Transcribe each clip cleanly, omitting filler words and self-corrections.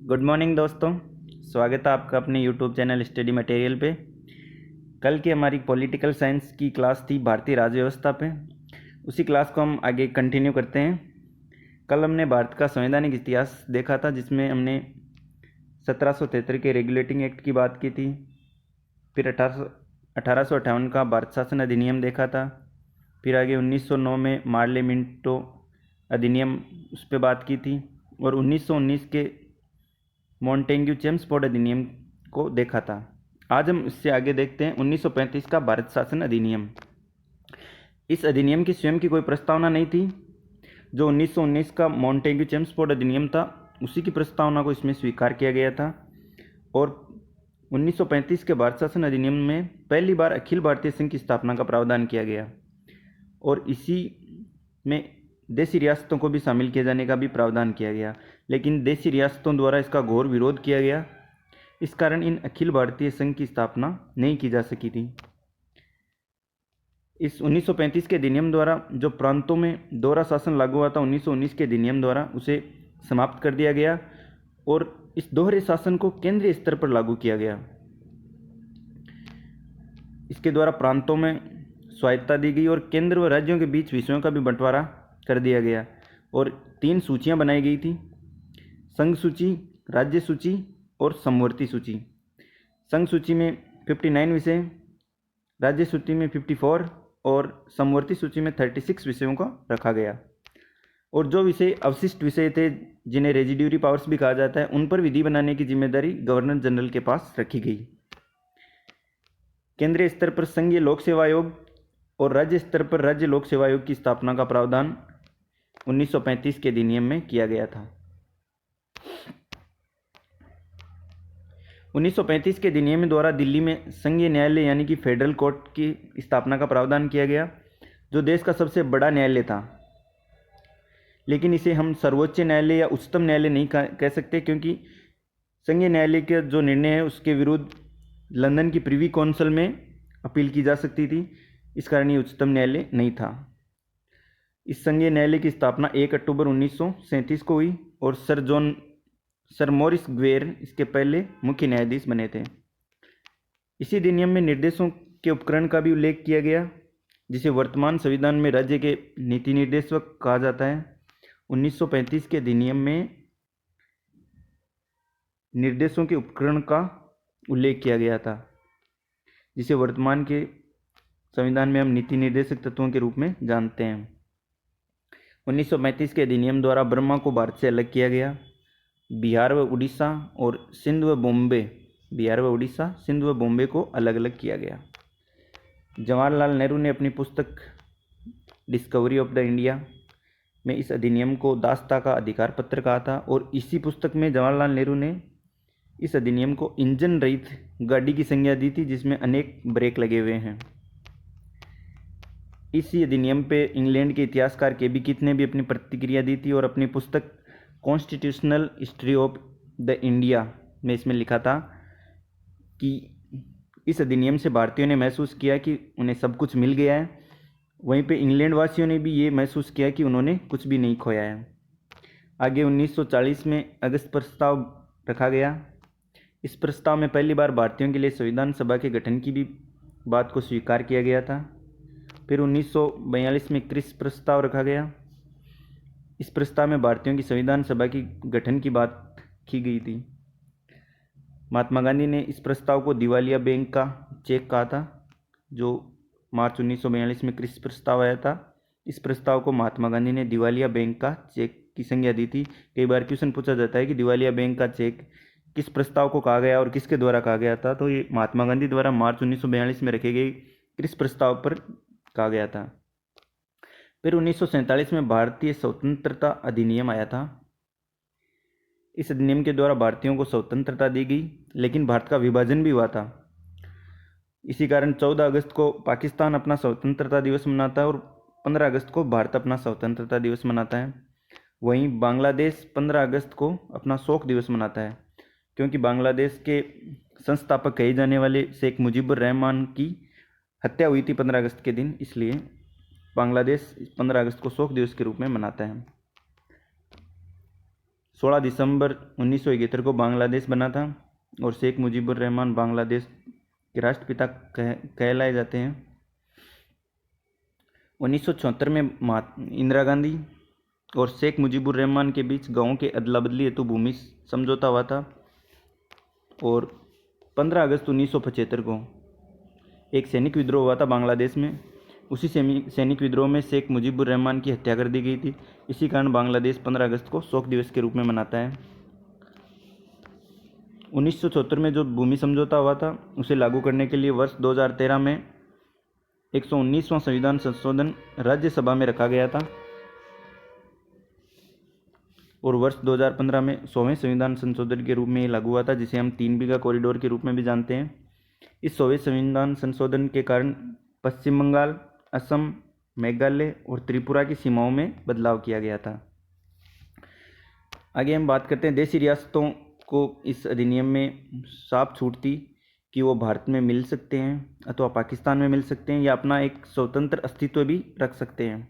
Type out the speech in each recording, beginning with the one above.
Good morning दोस्तों। स्वागत है आपका अपने यूट्यूब चैनल स्टडी मटेरियल पे। कल की हमारी पॉलिटिकल साइंस की क्लास थी भारतीय राज्य व्यवस्था पे। उसी क्लास को हम आगे कंटिन्यू करते हैं। कल हमने भारत का संवैधानिक इतिहास देखा था, जिसमें हमने 1773 के रेगुलेटिंग एक्ट की बात की थी। फिर 1858 का भारत शासन अधिनियम देखा था। फिर आगे 1909 में मार्ले मिंटो अधिनियम उस पर बात की थी। और 1919 के मॉन्टेग्यू चेम्सफोर्ड अधिनियम को देखा था। आज हम इससे आगे देखते हैं 1935 का भारत शासन अधिनियम। इस अधिनियम की स्वयं की कोई प्रस्तावना नहीं थी। जो 1919 का मॉन्टेग्यू चेम्सफोर्ड अधिनियम था, उसी की प्रस्तावना को इसमें स्वीकार किया गया था। और 1935 के भारत शासन अधिनियम में पहली बार अखिल भारतीय संघ की स्थापना का प्रावधान किया गया और इसी में देशी रियासतों को भी शामिल किए जाने का भी प्रावधान किया गया, लेकिन देशी रियासतों द्वारा इसका घोर विरोध किया गया। इस कारण इन अखिल भारतीय संघ की स्थापना नहीं की जा सकी थी। इस 1935 के अधिनियम द्वारा जो प्रांतों में दोहरा शासन लागू हुआ था 1919 के अधिनियम द्वारा, उसे समाप्त कर दिया गया और इस दोहरे शासन को केंद्रीय स्तर पर लागू किया गया। इसके द्वारा प्रांतों में स्वायत्तता दी गई और केंद्र व राज्यों के बीच विषयों का भी बंटवारा कर दिया गया और 3 सूचियां बनाई गई थी: संघ सूची, राज्य सूची और समवर्ती सूची। संघ सूची में 59 विषय, राज्य सूची में 54 और समवर्ती सूची में 36 विषयों को रखा गया। और जो विषय अवशिष्ट विषय थे, जिन्हें रेजिड्यूरी पावर्स भी कहा जाता है, उन पर विधि बनाने की जिम्मेदारी गवर्नर जनरल के पास रखी गई। केंद्रीय स्तर पर संघीय लोक सेवा आयोग और राज्य स्तर पर राज्य लोक सेवा आयोग की स्थापना का प्रावधान 1935 के अधिनियम में किया गया था। 1935 के अधिनियम द्वारा दिल्ली में संघीय न्यायालय यानी कि फेडरल कोर्ट की स्थापना का प्रावधान किया गया, जो देश का सबसे बड़ा न्यायालय था। लेकिन इसे हम सर्वोच्च न्यायालय या उच्चतम न्यायालय नहीं कह सकते, क्योंकि संघीय न्यायालय के जो निर्णय है उसके विरुद्ध लंदन की प्रिवी काउंसिल में अपील की जा सकती थी। इस कारण ये उच्चतम न्यायालय नहीं था। इस संघीय न्यायालय की स्थापना 1 अक्टूबर 1937 को हुई और सर मॉरिस ग्वेर इसके पहले मुख्य न्यायाधीश बने थे। इसी अधिनियम में निर्देशों के उपकरण का भी उल्लेख किया गया, जिसे वर्तमान संविधान में राज्य के नीति निर्देशक कहा जाता है। 1935 के अधिनियम में निर्देशों के उपकरण का उल्लेख किया गया था, जिसे वर्तमान के संविधान में हम नीति निर्देशक तत्वों के रूप में जानते हैं। 1935 के अधिनियम द्वारा बर्मा को भारत से अलग किया गया। बिहार व उड़ीसा सिंध व बॉम्बे को अलग अलग किया गया। जवाहरलाल नेहरू ने अपनी पुस्तक डिस्कवरी ऑफ द इंडिया में इस अधिनियम को दासता का अधिकार पत्र कहा था और इसी पुस्तक में जवाहरलाल नेहरू ने इस अधिनियम को इंजन रहित गाड़ी की संज्ञा दी थी, जिसमें अनेक ब्रेक लगे हुए हैं। इसी अधिनियम पे इंग्लैंड के इतिहासकार केबी कीथ ने भी अपनी प्रतिक्रिया दी थी और अपनी पुस्तक constitutional history of the India में इसमें लिखा था कि इस अधिनियम से भारतीयों ने महसूस किया कि उन्हें सब कुछ मिल गया है, वहीं पे इंग्लैंड वासियों ने भी ये महसूस किया कि उन्होंने कुछ भी नहीं खोया है। आगे 1940 में अगस्त प्रस्ताव रखा गया। इस प्रस्ताव में पहली बार भारतीयों के लिए संविधान सभा के गठन की भी बात को स्वीकार किया गया था। फिर 1942 में क्रिस प्रस्ताव रखा गया। इस प्रस्ताव में भारतीयों की संविधान सभा की गठन की बात की गई थी। महात्मा गांधी ने इस प्रस्ताव को दिवालिया बैंक का चेक कहा था, जो मार्च 1942 में क्रिस प्रस्ताव आया था। इस प्रस्ताव को महात्मा गांधी ने दिवालिया बैंक का चेक की संज्ञा दी थी। कई बार क्वेश्चन पूछा जाता है कि दिवालिया बैंक का चेक किस प्रस्ताव को कहा गया और किसके द्वारा कहा गया था, तो ये महात्मा गांधी द्वारा मार्च 1942 में रखे गए क्रिस प्रस्ताव पर कहा गया था। फिर 1947 में भारतीय स्वतंत्रता अधिनियम आया था। इस अधिनियम के द्वारा भारतीयों को स्वतंत्रता दी गई, लेकिन भारत का विभाजन भी हुआ था। इसी कारण 14 अगस्त को पाकिस्तान अपना स्वतंत्रता दिवस मनाता है और 15 अगस्त को भारत अपना स्वतंत्रता दिवस मनाता है। वहीं बांग्लादेश 15 अगस्त को अपना शोक दिवस मनाता है, क्योंकि बांग्लादेश के संस्थापक कहे जाने वाले शेख मुजीबुर रहमान की हत्या हुई थी 15 अगस्त के दिन, इसलिए बांग्लादेश 15 अगस्त को शोक दिवस के रूप में मनाता है। 16 दिसंबर 1971 को बांग्लादेश बना था और शेख मुजीबुर रहमान बांग्लादेश के राष्ट्रपिता कहलाए जाते हैं। 1974 में इंदिरा गांधी और शेख मुजीबुर रहमान के बीच गांवों के अदला बदली हेतु भूमि समझौता हुआ था और 15 अगस्त 1975 को एक सैनिक विद्रोह हुआ था बांग्लादेश में। उसी सैनिक विद्रोह में शेख मुजीबुर रहमान की हत्या कर दी गई थी। इसी कारण बांग्लादेश 15 अगस्त को शोक दिवस के रूप में मनाता है। 1974 में जो भूमि समझौता हुआ था उसे लागू करने के लिए वर्ष 2013 में 119वां संविधान संशोधन राज्यसभा में रखा गया था और वर्ष 2015 में 100वें संविधान संशोधन के रूप में ये लागू हुआ था, जिसे हम 3 बीघा कॉरिडोर के रूप में भी जानते हैं। इस 100वें संविधान संशोधन के कारण पश्चिम बंगाल, असम, मेघालय और त्रिपुरा की सीमाओं में बदलाव किया गया था। आगे हम बात करते हैं देशी रियासतों को इस अधिनियम में साफ छूट थी कि वो भारत में मिल सकते हैं अथवा पाकिस्तान में मिल सकते हैं या अपना एक स्वतंत्र अस्तित्व भी रख सकते हैं।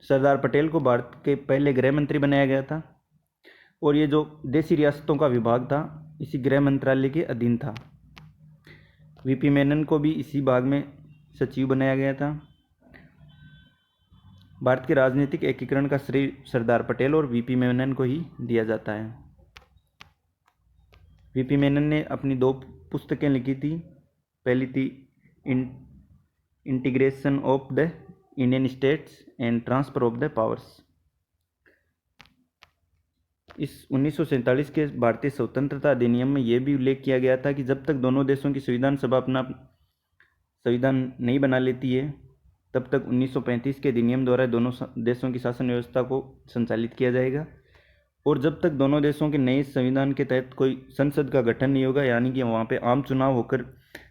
सरदार पटेल को भारत के पहले गृह मंत्री बनाया गया था और ये जो देशी रियासतों का विभाग था इसी गृह मंत्रालय के अधीन था। वीपी मेनन को भी इसी भाग में सचिव बनाया गया था। भारत के राजनीतिक एकीकरण का श्रेय सरदार पटेल और वीपी मेनन को ही दिया जाता है। वीपी मेनन ने अपनी 2 पुस्तकें लिखी थी। पहली थी integration of the Indian states and transfer of the powers. इस 1947 के भारतीय स्वतंत्रता अधिनियम में यह भी उल्लेख किया गया था कि जब तक दोनों देशों की संविधान सभा अपना संविधान नहीं बना लेती है तब तक 1935 के अधिनियम द्वारा दोनों देशों की शासन व्यवस्था को संचालित किया जाएगा और जब तक दोनों देशों के नए संविधान के तहत कोई संसद का गठन नहीं होगा, यानी कि वहाँ पे आम चुनाव होकर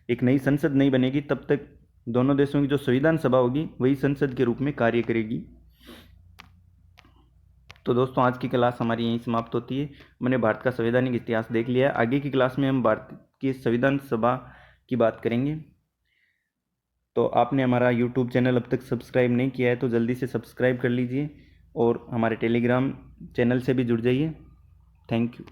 एक नई संसद नहीं बनेगी, तब तक दोनों देशों की जो संविधान सभा होगी वही संसद के रूप में कार्य करेगी। तो दोस्तों आज की क्लास हमारी यहीं समाप्त होती है। मैंने भारत का संवैधानिक इतिहास देख लिया है। आगे की क्लास में हम भारत की संविधान सभा की बात करेंगे। तो आपने हमारा यूट्यूब चैनल अब तक सब्सक्राइब नहीं किया है तो जल्दी से सब्सक्राइब कर लीजिए और हमारे टेलीग्राम चैनल से भी जुड़ जाइए। Thank you.